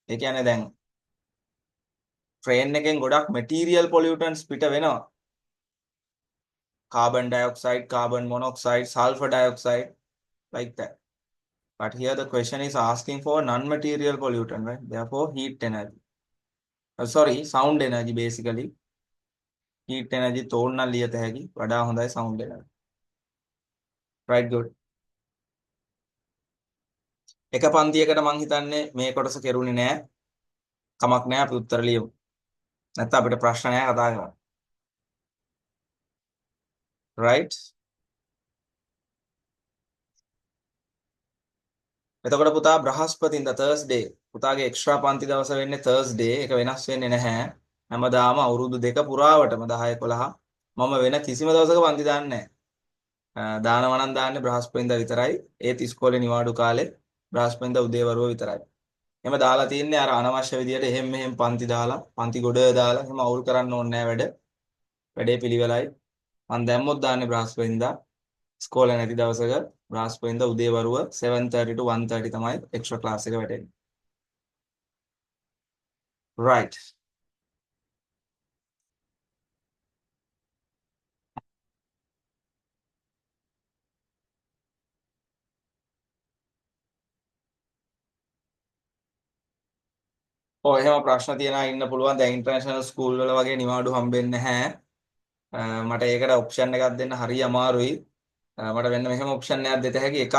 ඒ කියන්නේ දැන් train එකෙන් ගොඩක් material pollutants පිට වෙනවා. carbon dioxide, carbon monoxide, sulfur dioxide, like that. But here the question is asking for non-material pollutant, right? Therefore, heat energy. Sorry, sound energy basically. Heat energy තෝරන්න ලියත හැකි. වඩා හොඳයි sound energy. Right, good. එක පන්තියකට මං හිතන්නේ මේ කොටස කෙරුණේ නෑ. කමක් නෑ අපි උත්තර ලියමු. නැත්නම් අපිට ප්‍රශ්න නෑ කතා කරන්න. Right? එතකොට පුතා බ්‍රහස්පතින්දා Thursday. පුතාගේ එක්ස්ට්‍රා පන්ති දවස වෙන්නේ Thursday. ඒක වෙනස් වෙන්නේ නැහැ. හැමදාම අවුරුදු දෙක පුරාවටම 10 11 මම වෙන කිසිම දවසක පන්ති දාන්නේ නැහැ. දානවා නම් දාන්නේ බ්‍රහස්පතින්දා විතරයි. ඒත් ඉස්කෝලේ නිවාඩු කාලේ බ්‍රහස්පතින්දා උදේවරුව විතරයි. එහෙම දාලා තින්නේ අර අනවශ්‍ය විදියට එහෙම මෙහෙම පන්ති දාලා පන්ති ගොඩ දාලා එහෙම අවුල් කරන්න ඕනේ නැහැ වැඩ. වැඩේ පිළිවෙලයි. මම දැම්මොත් දාන්නේ බ්‍රහස්පතින්දා. ඉස්කෝලේ නැති දවසක බ්‍රහස්පතින්දා උදේවරුව 7:30 to 1:30 තමයි එක්ස්ට්‍රා ක්ලාස් එක වැටෙන්නේ. right. ඔය එහෙම ප්‍රශ්න තියනා ඉන්න පුළුවන්. දැන් ඉන්ටර්නැෂනල් ස්කූල් වල වගේ නිවාඩු හම්බෙන්නේ නැහැ. මට ඒකට ඔප්ෂන් එකක් දෙන්න හරි අමාරුයි. මට වෙන්න මෙහෙම ඔප්ෂන් එකක් දෙත හැකි. එකක්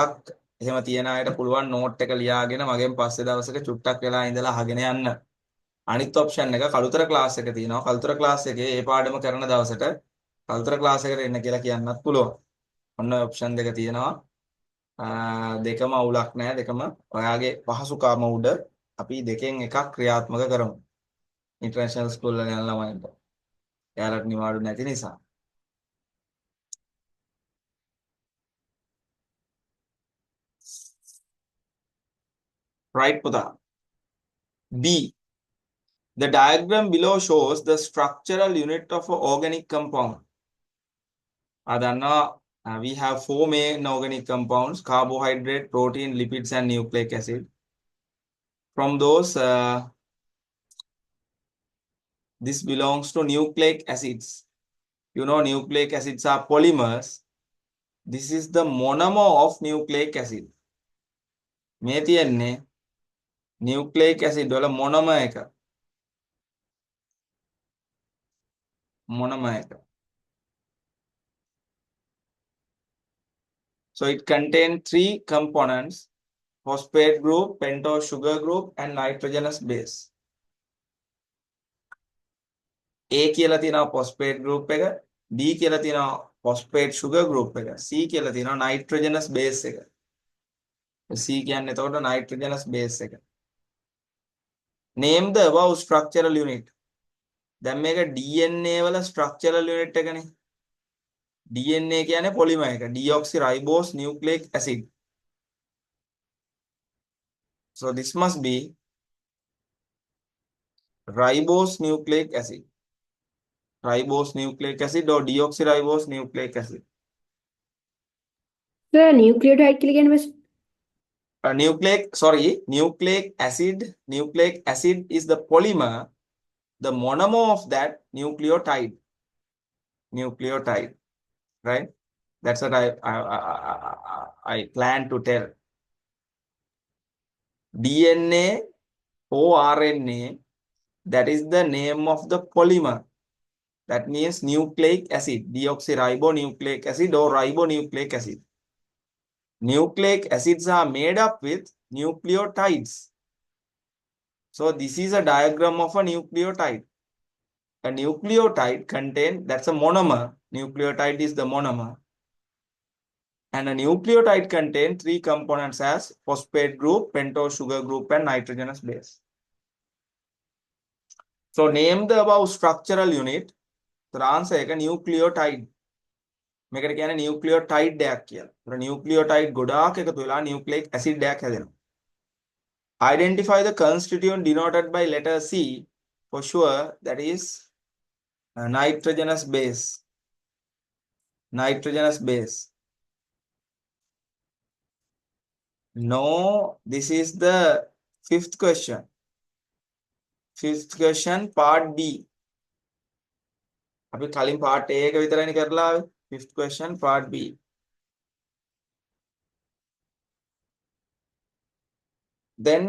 එහෙම තියන අයට පුළුවන් නෝට් එක ලියාගෙන මගෙන් පස්සේ දවසක චුට්ටක් වෙලා ඉඳලා අහගෙන යන්න. අනිත් ඔප්ෂන් එක කළුතර ක්ලාස් එක තියෙනවා. කළුතර ක්ලාස් එකේ ඒ පාඩම කරන දවසට කළුතර ක්ලාස් එකට එන්න කියලා කියන්නත් පුළුවන්. ඔන්න ඔප්ෂන් දෙක තියෙනවා. දෙකම අවුලක් නැහැ. දෙකම ඔයාගේ පහසුකම උඩ අපි දෙකෙන් එකක් ක්‍රියාත්මක කරමු. ඉන්ටර්නැෂනල් ස්කූල් වල යන ළමයින්ට. එයාලට නිවාඩු නැති නිසා. right පුතා. B. The diagram below shows the structural unit of an organic compound. We have 4 main organic compounds: carbohydrate, protein, lipids, and nucleic acid. From those, this belongs to nucleic acids. You know, nucleic acids are polymers. This is the monomer of nucleic acid. මේ තියෙන්නේ nucleic acid වල monomer එක. Monomer එක. So it contains 3 components: phosphate group, pentose sugar group, and nitrogenous base. A කියලා තියෙනවා phosphate group එක, B කියලා තියෙනවා phosphate sugar group එක, C කියලා තියෙනවා nitrogenous base එක. C කියන්නේ එතකොට nitrogenous base එක. Name the above structural unit. දැන් මේක DNA වල structural unit එකනේ. DNA කියන්නේ polymer එක. Deoxyribose nucleic acid. So this must be ribose nucleic acid. Ribose nucleic acid or deoxyribose nucleic acid. Sir nucleotide කියලා කියන්නේ බස් Nucleic acid. Nucleic acid is the polymer, the monomer of that nucleotide. Nucleotide, right? That's what I plan to tell. DNA or RNA, that is the name of the polymer. That means nucleic acid, deoxyribonucleic acid or ribonucleic acid. Nucleic acids are made up with nucleotides. So this is a diagram of a nucleotide. A nucleotide contains, that's a monomer. Nucleotide is the monomer. And a nucleotide contains 3 components as phosphate group, pentose sugar group, and nitrogenous base. So name the above structural unit. So the answer is a nucleotide. මේකට කියන්නේ nucleotide එකක් කියලා. ඒතර nucleotide ගොඩාක් එකතු වෙලා nucleic acid එකක් හැදෙනවා. Identify the constituent denoted by letter C. For sure, that is nitrogenous base. Nitrogenous base. No, this is the 5th question. 5th question, part B. අපි කලින් part A එක විතරයිනේ කරලා ආවේ. 5th question, part B. Then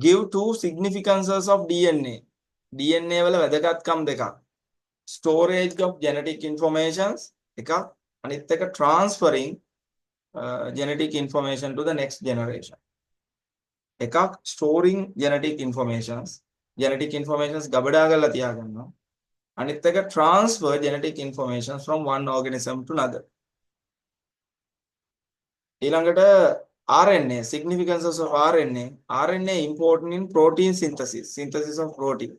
give 2 significances of DNA. DNA වල වැදගත්කම් දෙකක්. Storage of genetic informations එකක්, අනිත් එක transferring genetic information to the next generation. එකක් storing genetic informations ගබඩා කරලා තියාගන්නවා. අනිත් එක transfer genetic information from one organism to another. ඊළඟට RNA, significances of RNA. RNA important in protein synthesis of protein.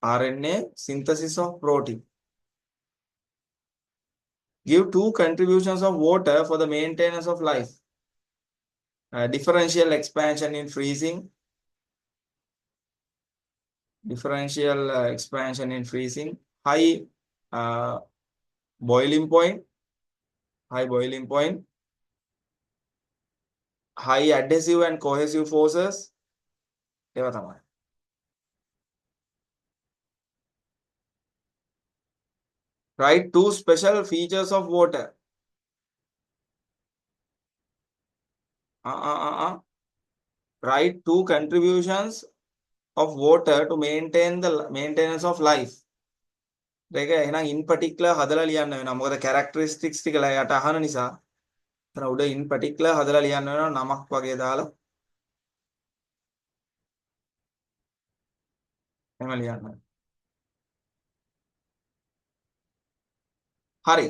RNA synthesis of protein. Give 2 contributions of water for the maintenance of life. Differential expansion in freezing. Differential expansion in freezing. High boiling point. High adhesive and cohesive forces. ඒවා තමයි. Write 2 special features of water. Write 2 contributions of water to maintain the maintenance of life. ඒක එහෙනම් in particular හදලා ලියන්න වෙනවා. මොකද characteristics ටික යට අහන නිසා. එතන උඩ in particular හදලා ලියන්න වෙනවා නමක් වගේ දාලා. එහෙම ලියන්න. හරි.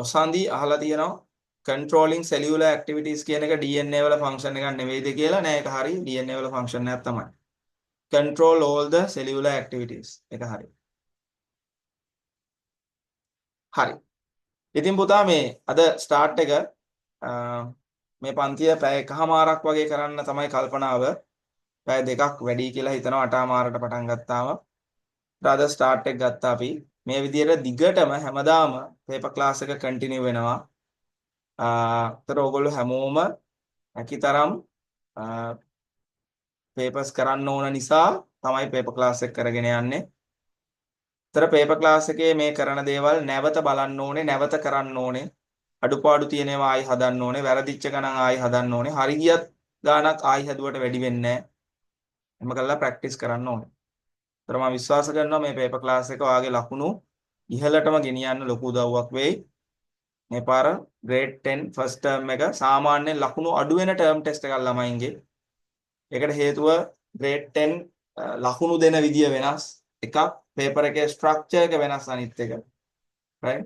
ඔසන්දි අහලා තියෙනවා controlling cellular activities කියන එක DNA වල function එකක් නෙවෙයිද කියලා. නෑ ඒක හරි. DNA වල function එකක් තමයි. Control all the cellular activities. ඒක හරි. හරි. ඉතින් පුතා මේ අද start එක මේ පන්තිය පැය එකහමාරක් වගේ කරන්න තමයි කල්පනාව. පැය දෙකක් වැඩි කියලා හිතනවා 8:00 පටන් ගත්තාම. අද ස්ටාර්ට් එක ගත්තා අපි. මේ විදිහට දිගටම හැමදාම පේපර් ක්ලාස් එක කන්ටිනියු වෙනවා. ඒතර ඔයගොල්ලෝ හැමෝම හැකිතරම් පේපර්ස් කරන්න ඕන නිසා තමයි පේපර් ක්ලාස් එක කරගෙන යන්නේ. ඒතර පේපර් ක්ලාස් එකේ මේ කරන දේවල් නැවත බලන්න ඕනේ, නැවත කරන්න ඕනේ. අඩුපාඩු තියෙනවා ආයි හදන්න ඕනේ, වැරදිච්ච ගණන් ආයි හදන්න ඕනේ. හරි ගියත් ගාණක් ආයි හදුවට වැඩි වෙන්නේ නැහැ. එහම කරලා ප්‍රැක්ටිස් කරන්න ඕනේ. ඒතර මම විශ්වාස කරනවා මේ පේපර් ක්ලාස් එක ඔයාගේ ලකුණු ඉහළටම ගෙනියන්න ලොකු උදව්වක් වෙයි. මේ පාර grade 10 first term එක සාමාන්‍යයෙන් ලකුණු අඩු වෙන term test එකක් ළමයින්ගේ. ඒකට හේතුව grade 10 ලකුණු දෙන විදිය වෙනස්. එකක් පේපර් එකේ ස්ට්‍රක්චර් එක වෙනස් අනිත් එක. right?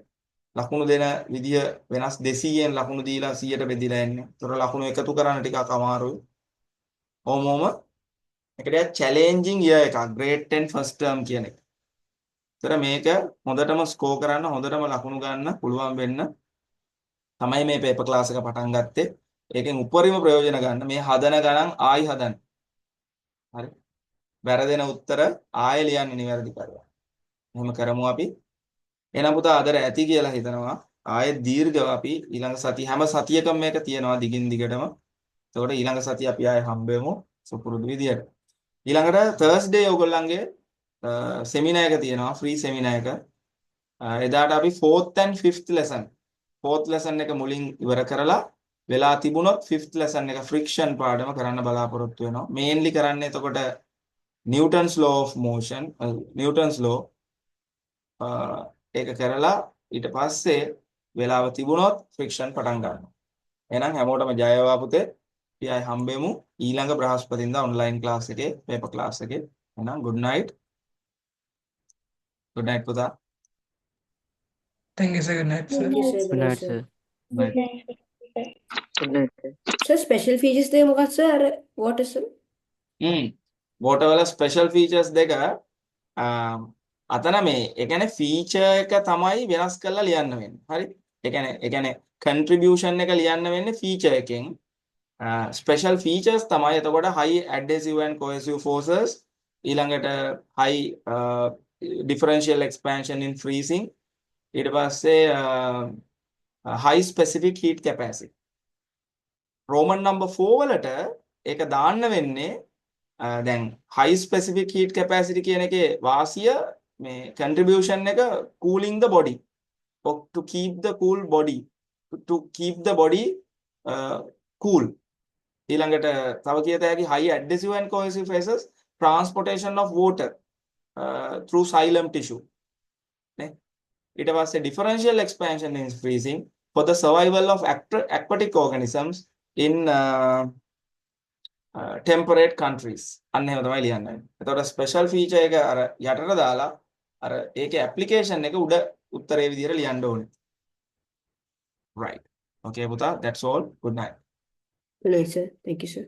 ලකුණු දෙන විදිය වෙනස් 200න් ලකුණු දීලා 100ට බෙදලා යන්නේ. ඒතර ලකුණු එකතු කරන්න ටිකක් අමාරුයි. ඕමෝම ඒකට challenging year එකක් grade 10 first term කියන එක. ඒතර මේක හොඳටම ස්කෝර් කරන්න හොඳටම ලකුණු ගන්න පුළුවන් වෙන්න තමයි මේ පේපර් ක්ලාස් එක පටන් ගත්තේ. ඒකෙන් උපරිම ප්‍රයෝජන ගන්න මේ හදන ගණන් ආයි හදන්න. හරි. වැරදෙන උත්තර ආයෙ ලියන්න නිවැරදි කරලා. එහෙම කරමු අපි. එහෙනම් පුතා අදට ඇති කියලා හිතනවා. ආයෙත් දීර්ඝව අපි ඊළඟ සතිය හැම සතියකම මේක තියනවා දිගින් දිගටම. එතකොට ඊළඟ සතිය අපි ආයෙ හම්බ වෙමු සුපුරුදු විදියට. ඊළඟට Thursday ඔයගොල්ලන්ගේ සෙමිනාර් එක තියෙනවා ෆ්‍රී සෙමිනාර් එක. එදාට අපි 4th and 5th lesson 4th lesson එක මුලින් ඉවර කරලා වෙලා තිබුණොත් 5th lesson එක friction පාඩම කරන්න බලාපොරොත්තු වෙනවා. mainly කරන්නේ එතකොට Newton's law of motion Newton's law ඒක කරලා ඊට පස්සේ වෙලාව තිබුණොත් friction පටන් ගන්නවා. එහෙනම් හැමෝටම ජය වේවා පුතේ. අපි ආයි හම්බෙමු ඊළඟ බ්‍රහස්පතින්දා online class එකේ paper class එකේ. එහෙනම් good night. Good night පුතා. Thank you, sir. Good night, sir. Thank you, sir. Good night, sir. Night. Good night, sir. Sir, special features දෙක මොකක්ද sir? අර water sir? water වල special features දෙක අතන මේ ඒ කියන්නේ feature එක තමයි වෙනස් කරලා ලියන්න වෙන්නේ. හරි? ඒ කියන්නේ contribution එක ලියන්න වෙන්නේ feature එකෙන්. special features තමයි එතකොට high adhesive and cohesive forces ඊළඟට high differential expansion in freezing ඊට පස්සේ high specific heat capacity. Roman number 4 වලට ඒක දාන්න වෙන්නේ දැන් high specific heat capacity කියන එකේ වාසිය මේ contribution එක cooling the body or to keep the body cool. ඊළඟට තව කියත හැකි high adhesive and cohesive phases transportation of water through xylem tissue. නේ ඊට පස්සේ differential expansion in freezing for the survival of aquatic organisms in temperate countries. අන්න එහෙම තමයි ලියන්නේ. එතකොට special feature එක අර යටට දාලා අර ඒකේ application එක උඩ උත්තරේ විදියට ලියන්න ඕනේ. Right. Okay පුතා, that's all. Good night. Good night, sir. Thank you, sir.